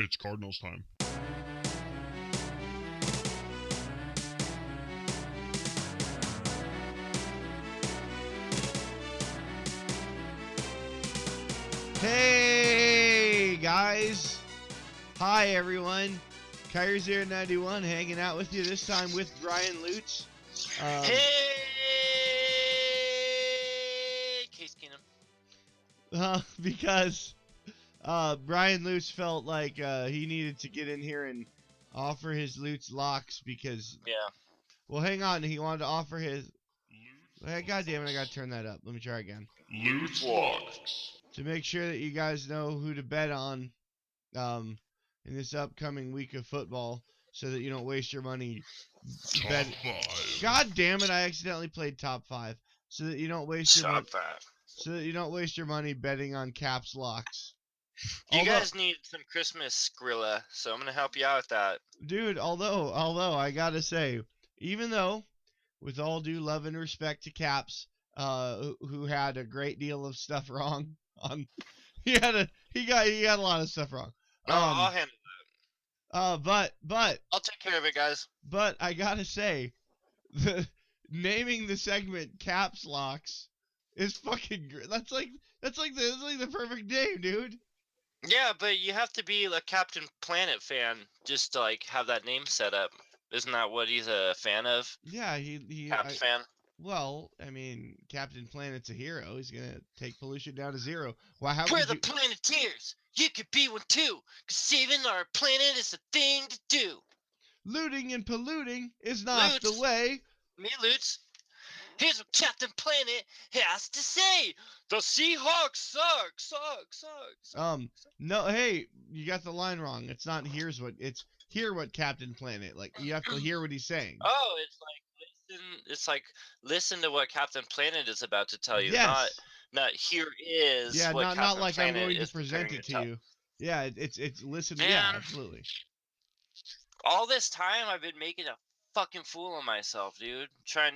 It's Cardinals time. Hey guys, hi everyone. Kairi 091 hanging out with you this time with Brian Lutes. Hey, Case Keenum. Because Brian Lutes felt like he needed to get in here and offer his Lutes locks because well, hang on, he wanted to offer his. Hey, God damn it, I gotta turn that up. Let me try again. Lutes locks. To make sure that you guys know who to bet on in this upcoming week of football so that you don't waste your money. Top 5. God damn it, I accidentally played top 5 so that you don't waste your money. So that you don't waste your money betting on caps locks. You guys need some Christmas Skrilla, so I'm gonna help you out with that. Dude, although I gotta say, even though, with all due love and respect to Caps, who had a great deal of stuff wrong on, he got a lot of stuff wrong. I'll handle But I'll take care of it, guys. But I gotta say, naming the segment Caps Locks is fucking great. That's like the perfect name, dude. Yeah, but you have to be a Captain Planet fan just to like have that name set up. Isn't that what he's a fan of? Yeah, he Caps fan. Well, I mean, Captain Planet's a hero. He's gonna take pollution down to zero. Well, how We're could the you? Planeteers. You could be one too, 'cause saving our planet is the thing to do. Looting and polluting is not Lutes. the way. Me, Lutes. Here's what Captain Planet has to say. The Seahawks suck. No, hey, you got the line wrong. It's not hear what Captain Planet. Like, you have to hear what he's saying. Oh, it's like listen to what Captain Planet is about to tell you. Yes. Not here is Yeah, what not Captain like Planet I'm going to is present it to you. Yeah, it's listen. Man, Yeah, absolutely. All this time I've been making a fucking fool of myself, dude.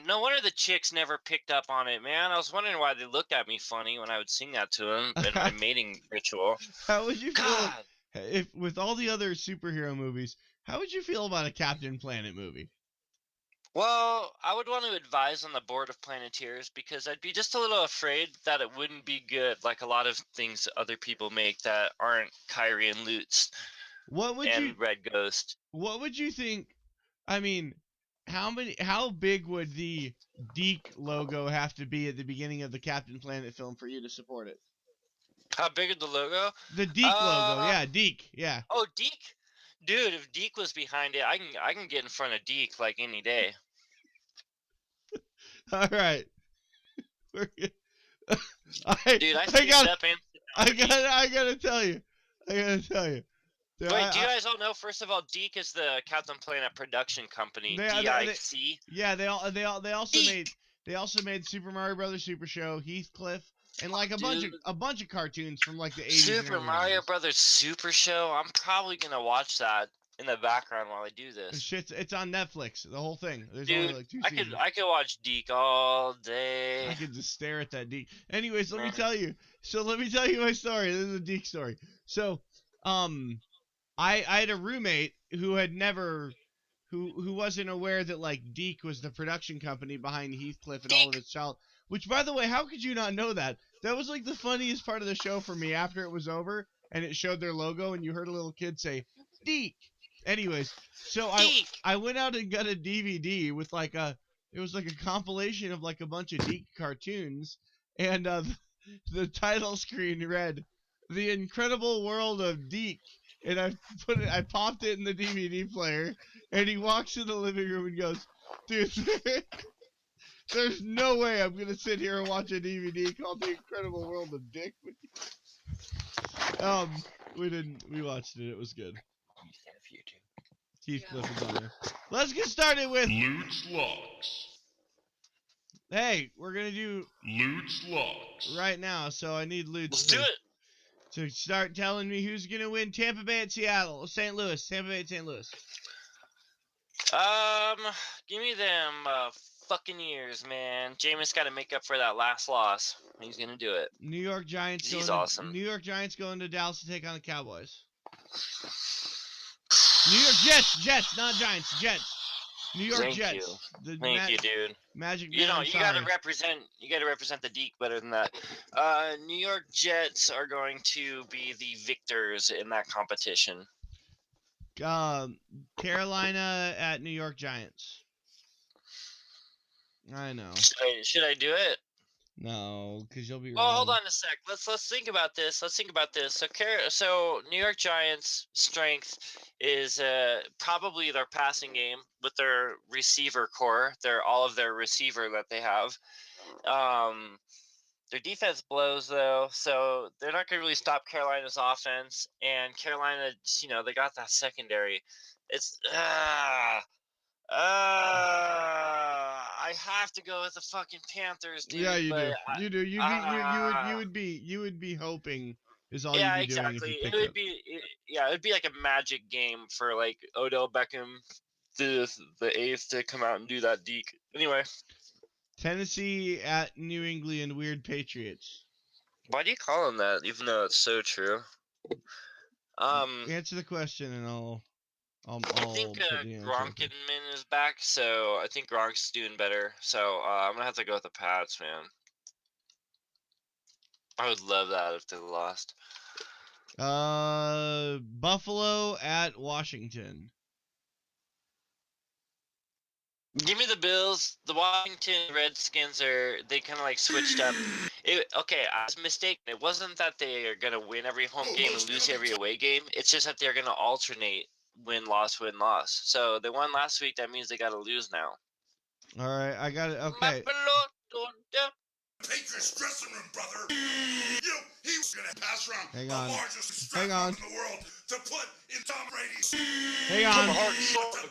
No wonder the chicks never picked up on it, man. I was wondering why they looked at me funny when I would sing that to them in my mating ritual. How would you feel God. if with all the other superhero movies? How would you feel about a Captain Planet movie? Well, I would want to advise on the board of Planeteers because I'd be just a little afraid that it wouldn't be good, like a lot of things other people make that aren't Kairi and Lutes and Red Ghost. What would you think? I mean, how big would the Deke logo have to be at the beginning of the Captain Planet film for you to support it? How big is the logo? The Deke logo, yeah, Deke, yeah. Oh, Deke? Dude, if Deke was behind it, I can get in front of Deke like any day. All right. Dude, I gotta tell you. Wait, do you guys all know? First of all, Deke is the Captain Planet production company. D-I-C. Yeah, they also made Super Mario Brothers Super Show, Heathcliff, and like a bunch of cartoons from like the 80s. Super Mario Brothers Super Show. I'm probably gonna watch that in the background while I do this. It's on Netflix. The whole thing. There's Dude, only like 2 seasons. I could watch Deke all day. I could just stare at that Deke. Anyways, let me tell you. So let me tell you my story. This is a Deke story. So, I had a roommate who had never, who wasn't aware that like Deke was the production company behind Heathcliff and all of its child. Which, by the way, how could you not know that? That was like the funniest part of the show for me after it was over and it showed their logo and you heard a little kid say Deke. Anyways, so I went out and got a DVD with it was like a compilation of like a bunch of Deke cartoons, and the title screen read "The Incredible World of Deke." And I popped it in the DVD player, and he walks in the living room and goes, "Dude, there's no way I'm gonna sit here and watch a DVD called The Incredible World of Dick." We watched it. It was good. Heathcliff is on there. Let's get started with Lutes locks. Hey, we're gonna do Lutes locks right now, so I need Lutes. Let's do it. To start telling me who's gonna win Tampa Bay at Seattle, St. Louis, Tampa Bay at St. Louis. Give me them fucking years, man. Jameis got to make up for that last loss. He's gonna do it. New York Giants. He's awesome. New York Giants going to Dallas to take on the Cowboys. New York Jets, not Giants, Jets. New York Thank Jets. you. The Thank you, dude. Magic You Man, know, I'm you sorry. gotta represent the Deke better than that. New York Jets are going to be the victors in that competition. Carolina at New York Giants. I know. Should I do it? No, because you'll be Well, wrong. hold on a sec. Let's think about this. So New York Giants' strength is probably their passing game with their receiver core. All of their receiver that they have. Their defense blows though, so they're not going to really stop Carolina's offense. And Carolina, they got that secondary. It's I have to go with the fucking Panthers, dude. Yeah, you but do. You do. You would be hoping is all you'd yeah, be doing if exactly. you It picked would up. be, yeah, it'd be like a magic game for like Odell Beckham, the eighth, to come out and do that deke. Anyway, Tennessee at New England Weird Patriots. why do you call him that? Even though it's so true. Answer the question and I'll I think put the answer up here. Gronkinman is back, so I think Gronk's doing better. So I'm gonna have to go with the Pats, man. I would love that if they lost. Buffalo at Washington. Give me the Bills. The Washington Redskins they kind of like switched up. Okay, I was mistaken. It wasn't that they are gonna win every home game and lose every away game. It's just that they're gonna alternate win loss win loss. So they won last week. That means they gotta lose now. All right, I got it. Okay. Patriots dressing room, brother. He was gonna pass around Hang the on. largest Hang strap on. in the world to put in Tom Brady's. Hang on. To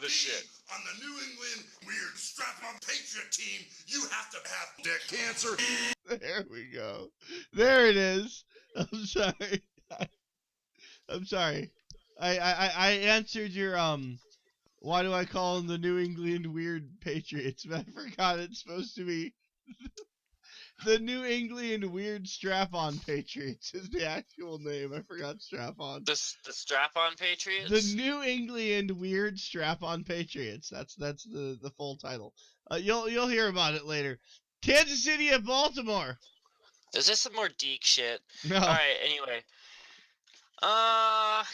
be on the New England weird strap-on Patriot team, you have to have dick cancer. There we go. There it is. I'm sorry. I'm sorry. I answered your why do I call them the New England Weird Patriots? But I forgot it's supposed to be the New England Weird Strap-on Patriots is the actual name. I forgot strap-on. The strap-on The Patriots. New England Weird Strap-on Patriots. That's the full title. You'll hear about it later. Kansas City at Baltimore. Is this some more Deke shit? No. All right. Anyway.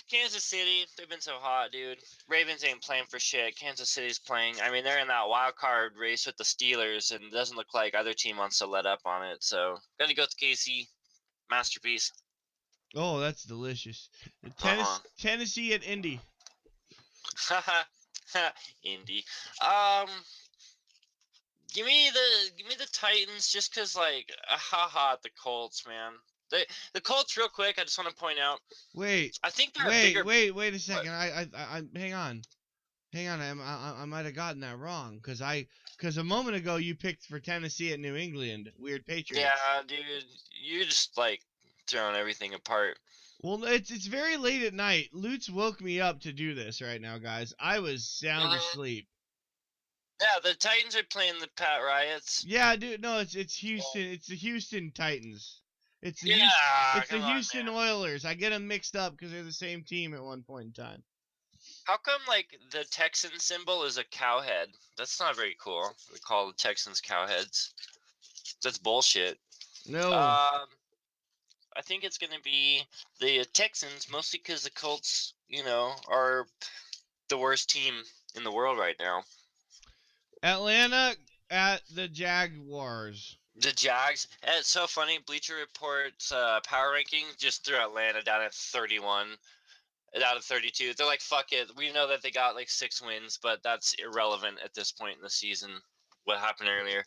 Kansas City, they've been so hot, dude. Ravens ain't playing for shit. Kansas City's playing. I mean, they're in that wild card race with the Steelers, and it doesn't look like either team wants to let up on it. So, gotta go with KC. Masterpiece. Oh, that's delicious. Uh-huh. Tennessee at Indy. Haha. Indy. Um, give me the Titans just cause like haha the Colts, man. The Colts, real quick, I just want to point out. Wait. I think they're a bigger. Wait a second. I hang on. I might have gotten that wrong because a moment ago you picked for Tennessee at New England. Weird Patriots. Yeah, dude, you just like throwing everything apart. Well, it's very late at night. Lutes woke me up to do this right now, guys. I was sound asleep. Yeah, the Titans are playing the Pat Riots. Yeah, dude. No, it's Houston. It's the Houston Titans. It's the Houston Oilers. I get them mixed up because they're the same team at one point in time. How come like the Texan symbol is a cow head? That's not very cool. They call the Texans cowheads. That's bullshit. No. I think it's gonna be the Texans, mostly because the Colts, are the worst team in the world right now. Atlanta at the Jaguars. The Jags. And it's so funny. Bleacher Report's power ranking just threw Atlanta down at 31 out of 32. They're like, fuck it. We know that they got like 6 wins, but that's irrelevant at this point in the season. What happened earlier?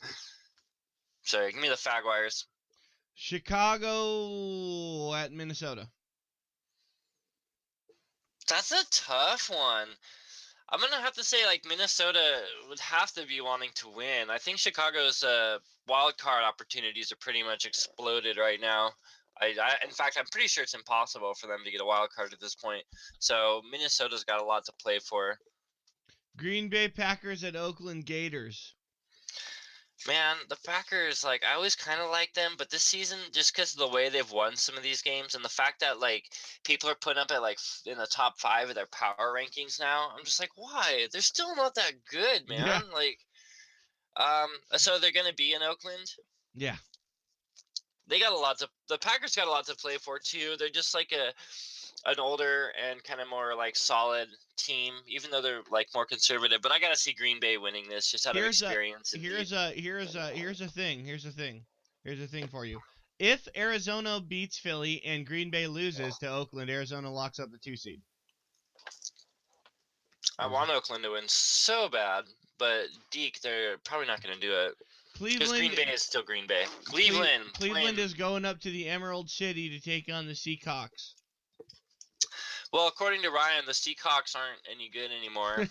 Sorry, give me the Fagwires. Chicago at Minnesota. That's a tough one. I'm gonna have to say like Minnesota would have to be wanting to win. I think Chicago's wild card opportunities are pretty much exploded right now. In fact, I'm pretty sure it's impossible for them to get a wild card at this point. So Minnesota's got a lot to play for. Green Bay Packers at Oakland Gators. Man, the Packers, like, I always kind of like them, but this season, just because of the way they've won some of these games and the fact that, like, people are putting up at, like, in the top 5 of their power rankings now, I'm just like, why? They're still not that good, Yeah. man. Like, so they're going to be in Oakland. Yeah. They got a lot to, the Packers got a lot to play for, too. They're just like an older and kind of more, like, solid team, even though they're, like, more conservative. But I got to see Green Bay winning this just out of Here's a experience and need. here's a thing. Here's a thing for you. If Arizona beats Philly and Green Bay loses to Oakland, Arizona locks up the 2 seed. I want Oakland to win so bad, but Deke, they're probably not going to do it. Because Cleveland Green Bay is still Green Bay. Cleveland Cleveland is going up to the Emerald City to take on the Seahawks. Well, according to Ryan, the Seahawks aren't any good anymore.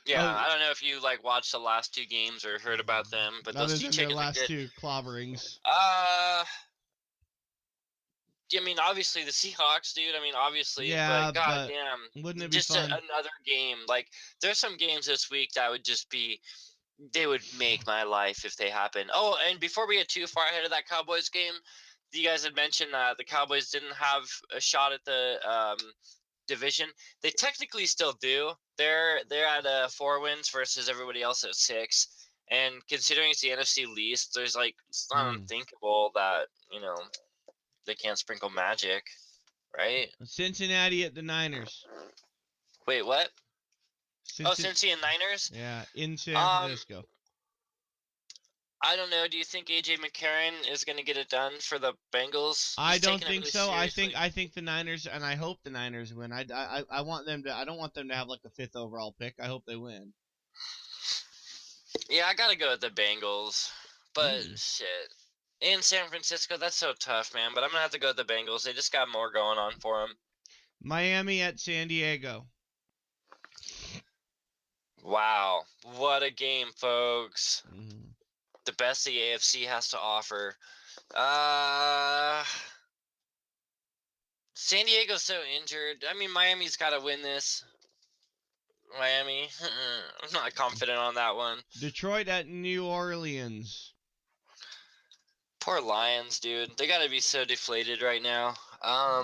Yeah, I don't know if you like watched the last 2 games or heard about them, but those Other Sea than their Chickens are last good. 2 clobberings. I mean, obviously the Seahawks, dude. I mean, obviously, Yeah, but goddamn, wouldn't it be just fun? another game. Like, there's some games this week that would just be, they would make my life if they happen. Oh, and before we get too far ahead of that Cowboys game, you guys had mentioned the Cowboys didn't have a shot at the division. They technically still do. They're at 4 wins versus everybody else at 6. And considering it's the NFC least, there's like, it's not unthinkable that they can't sprinkle magic, right? Cincinnati at the Niners. Wait, what? Oh, Cincinnati. Cincy and Niners. Yeah, in San Francisco. I don't know. Do you think AJ McCarron is going to get it done for the Bengals? I don't think so. I think the Niners, and I hope the Niners win. I want them to. I don't want them to have like the 5th overall pick. I hope they win. Yeah, I gotta go with the Bengals, but shit. In San Francisco, that's so tough, man. But I'm gonna have to go with the Bengals. They just got more going on for them. Miami at San Diego. Wow, what a game, folks! The best the AFC has to offer. San Diego's so injured. I mean, Miami's got to win this. Miami, I'm not confident on that one. Detroit at New Orleans. Poor Lions, dude. They got to be so deflated right now.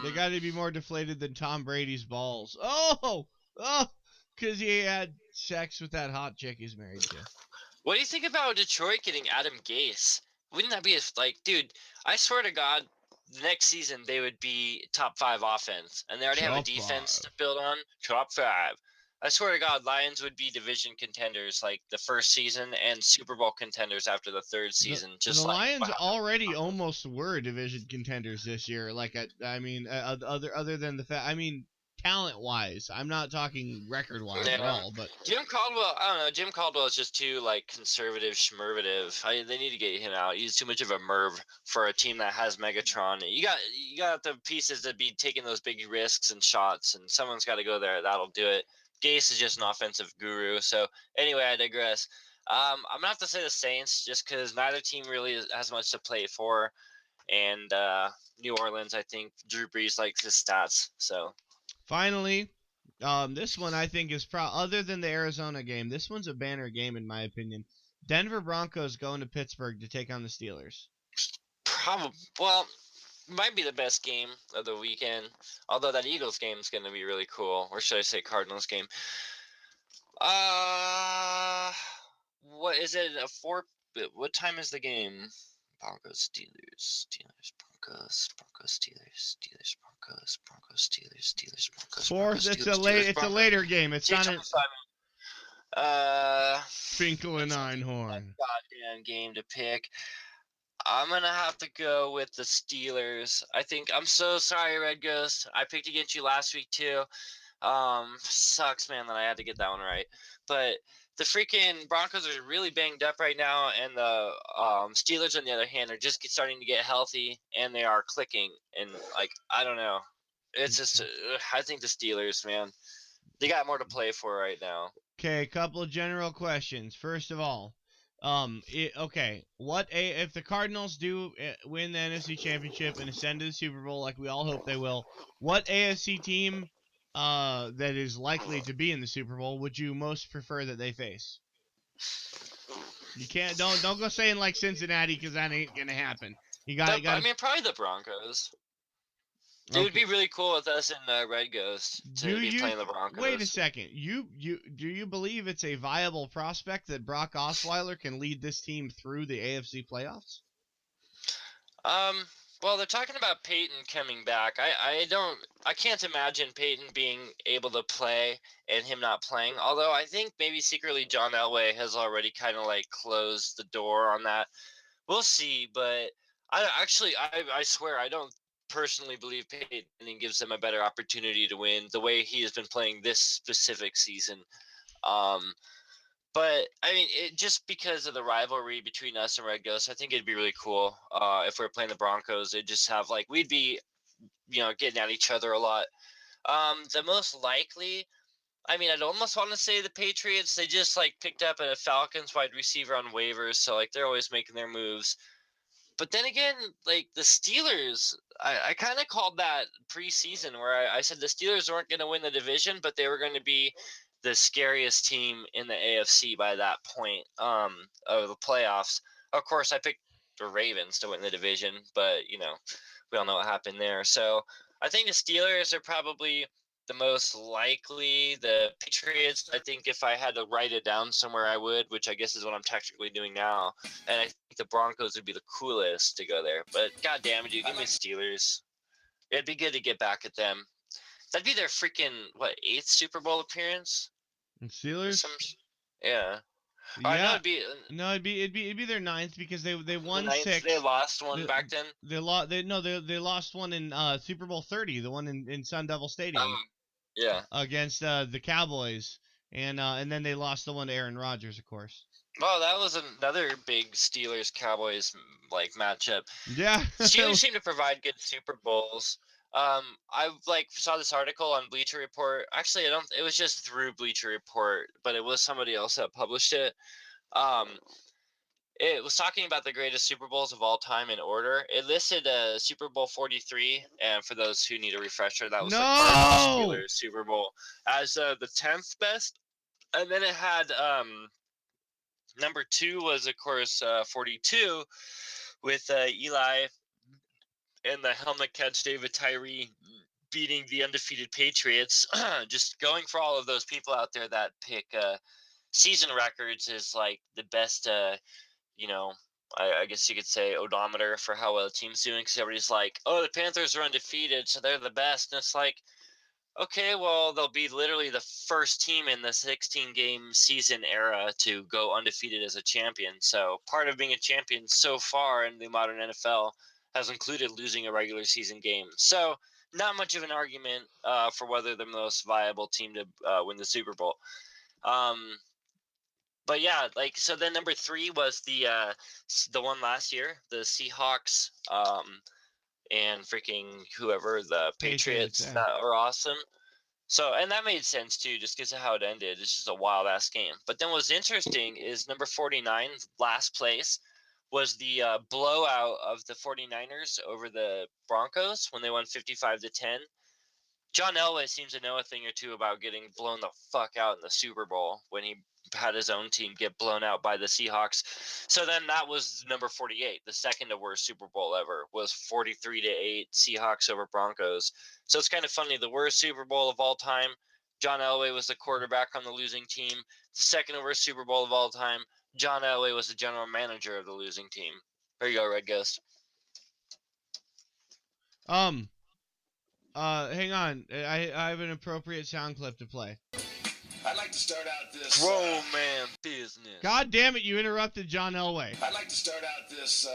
They got to be more deflated than Tom Brady's balls. Because he had sex with that hot chick he's married to. What do you think about Detroit getting Adam Gase? Wouldn't that be dude? I swear to God, next season they would be top 5 offense, and they already have a defense to build on. Top 5. I swear to God, Lions would be division contenders like the first season and Super Bowl contenders after the 3rd season. The Lions already almost were division contenders this year. Like, other than the fact, talent-wise, I'm not talking record-wise at all. But Jim Caldwell, I don't know. Jim Caldwell is just too conservative, schmervative. They need to get him out. He's too much of a merv for a team that has Megatron. You got the pieces to be taking those big risks and shots, and someone's got to go there. That'll do it. Gase is just an offensive guru. So anyway, I digress. I'm gonna have to say the Saints just because neither team really has much to play for, and New Orleans, I think Drew Brees likes his stats. So finally, this one I think is other than the Arizona game, this one's a banner game in my opinion. Denver Broncos going to Pittsburgh to take on the Steelers. Probably. Well, might be the best game of the weekend. Although that Eagles game is going to be really cool. Or should I say Cardinals game? What is it? What time is the game? Broncos, Steelers, Broncos, Steelers, Broncos, Steelers, Broncos. 4th. It's a later game. It's not Finkel and Einhorn. Goddamn game to pick. I'm gonna have to go with the Steelers. I'm so sorry, Red Ghost. I picked against you last week too. Sucks, man, that I had to get that one right. But the freaking Broncos are really banged up right now, and the Steelers, on the other hand, are just starting to get healthy, and they are clicking. And I don't know. It's just I think the Steelers, man, they got more to play for right now. Okay, a couple of general questions. First of all, if the Cardinals do win the NFC Championship and ascend to the Super Bowl like we all hope they will, what AFC team that is likely to be in the Super Bowl would you most prefer that they face? You can't don't go saying like Cincinnati because that ain't gonna happen. You got I to. mean, probably the Broncos. It would Okay. be really cool with us and Red Ghost Do to be you playing the wait a Broncos. second? You do you believe it's a viable prospect that Brock Osweiler can lead this team through the AFC playoffs? Um, well, they're talking about Peyton coming back. I can't imagine Peyton being able to play and him not playing. Although I think maybe secretly John Elway has already kind of like closed the door on that. We'll see, but I swear I don't personally believe Peyton Manning gives them a better opportunity to win the way he has been playing this specific season. Um, but I mean, just because of the rivalry between us and Red Ghost, I think it'd be really cool if we are playing the Broncos. It'd just have like we'd be, getting at each other a lot. The most likely, I mean, I'd almost want to say the Patriots. They just like picked up a Falcons wide receiver on waivers, so like they're always making their moves. But then again, like the Steelers, I kind of called that preseason where I said the Steelers weren't going to win the division, but they were going to be the scariest team in the AFC by that point of the playoffs. Of course, I picked the Ravens to win the division, but we all know what happened there. So I think the Steelers are probably the most likely. The Patriots, I think if I had to write it down somewhere, I would, which I guess is what I'm technically doing now. And I think the Broncos would be the coolest to go there. But god damn it, you give me Steelers. It'd be good to get back at them. That'd be their freaking eighth Super Bowl appearance And or Steelers? some. Yeah. I know Yeah. it'd be No, it'd be their ninth because they the won ninth. They 6. lost one They back then. they lost they lost one in Super Bowl 30, the one in Sun Devil Stadium Yeah. against the Cowboys, and then they lost the one to Aaron Rodgers, of course. Well, that was another big Steelers Cowboys like matchup. Yeah. Steelers seem to provide good Super Bowls. I like saw this article on Bleacher Report. Actually, I don't. It was just through Bleacher Report, but it was somebody else that published it. Um, it was talking about the greatest Super Bowls of all time in order. It listed Super Bowl 43, and for those who need a refresher, that was the Cardinals No. Steelers Super Bowl as the 10th best. And then it had number 2 was of course 42 with Eli and the helmet catch David Tyree beating the undefeated Patriots. Just going for all of those people out there that pick season records is like the best, you know, I guess you could say odometer for how well a team's doing because everybody's like, oh, the Panthers are undefeated, so they're the best. And it's like, okay, well, they'll be literally the first team in the 16 game season era to go undefeated as a champion. So part of being a champion so far in the modern NFL has included losing a regular season game. So not much of an argument for whether they're the most viable team to win the Super Bowl. But yeah, like so. Then number 3 was the one last year, the Seahawks, and freaking whoever the Patriots Yeah. that are awesome. So, and that made sense too, just because of how it ended. It's just a wild ass game. But then what's interesting is number 49, last place, was the blowout of the 49ers over the Broncos when they won 55-10. John Elway seems to know a thing or two about getting blown the fuck out in the Super Bowl when he had his own team get blown out by the Seahawks. So then that was number 48, the second to worst Super Bowl ever, was 43-8 Seahawks over Broncos. So it's kind of funny. The worst Super Bowl of all time, John Elway was the quarterback on the losing team. The second to worst Super Bowl of all time, John Elway was the general manager of the losing team. There you go, Red Ghost. Hang on. I have an appropriate sound clip to play. I'd like to start out this. Grown man business. God damn it! You interrupted John Elway. I'd like to start out this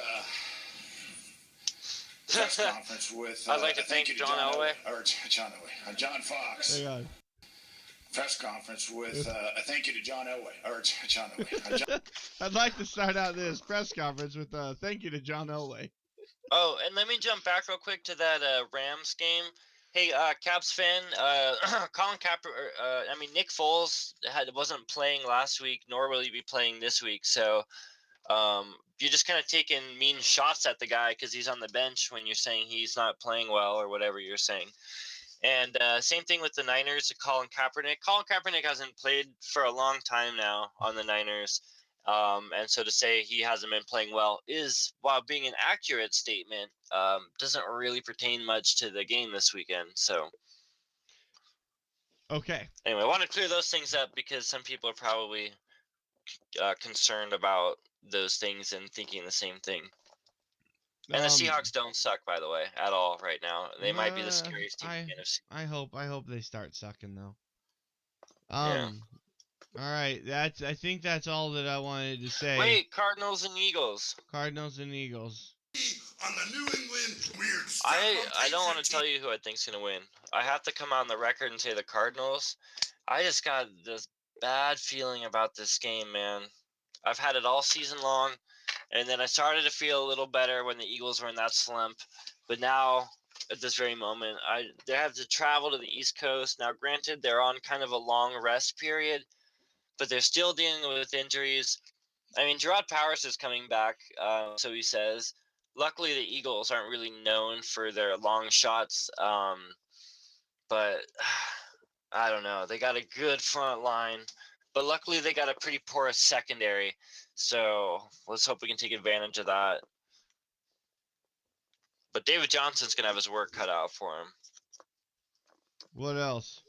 press conference with. I'd like to thank John Elway. John Fox. Hang on. Press conference with a thank you to John Elway. I'd like to start out this press conference with thank you to John Elway. Oh, and let me jump back real quick to that Rams game. Hey, Caps fan, Colin Nick Foles wasn't playing last week, nor will he be playing this week. So you're just kind of taking mean shots at the guy because he's on the bench when you're saying he's not playing well or whatever you're saying. And same thing with the Niners, Colin Kaepernick. Colin Kaepernick hasn't played for a long time now on the Niners. And so to say he hasn't been playing well is, while being an accurate statement, doesn't really pertain much to the game this weekend. So Okay. anyway, I want to clear those things up because some people are probably concerned about those things and thinking the same thing. And the Seahawks don't suck, by the way, at all right now. They might be the scariest team in the NFC. I hope they start sucking though. Yeah. All right, I think that's all that I wanted to say. Wait, Cardinals and Eagles. Cardinals and Eagles. On the New England weird I don't want to tell you who I think's gonna win. I have to come on the record and say the Cardinals. I just got this bad feeling about this game, man. I've had it all season long, and then I started to feel a little better when the Eagles were in that slump. But now, at this very moment, they have to travel to the East Coast. Now, granted, they're on kind of a long rest period, but they're still dealing with injuries. I mean, Gerard Powers is coming back, so he says. Luckily, the Eagles aren't really known for their long shots, but I don't know. They got a good front line, but luckily they got a pretty porous secondary. So let's hope we can take advantage of that. But David Johnson's gonna have his work cut out for him. What else?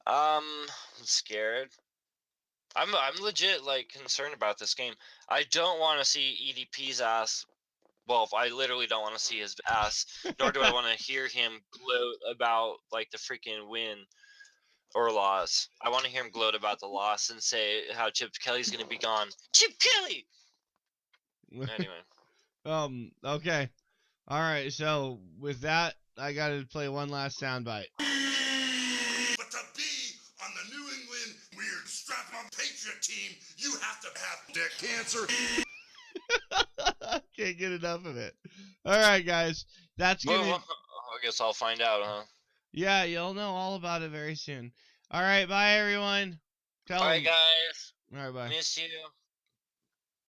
I'm scared. I'm legit like concerned about this game. I don't want to see EDP's ass. Well, I literally don't want to see his ass, nor do I want to hear him gloat about like the freaking win or loss. I want to hear him gloat about the loss and say how Chip Kelly's going to be gone. Chip Kelly. Anyway. Okay. All right. So with that, I got to play one last soundbite. But to be on the New England weird strap-on Patriot team, you have to have dick cancer. Can't get enough of it. All right, guys. That's gonna. Well, I guess I'll find out, huh? Yeah, you'll know all about it very soon. All right, bye everyone. All right, guys. All right, bye. Miss you.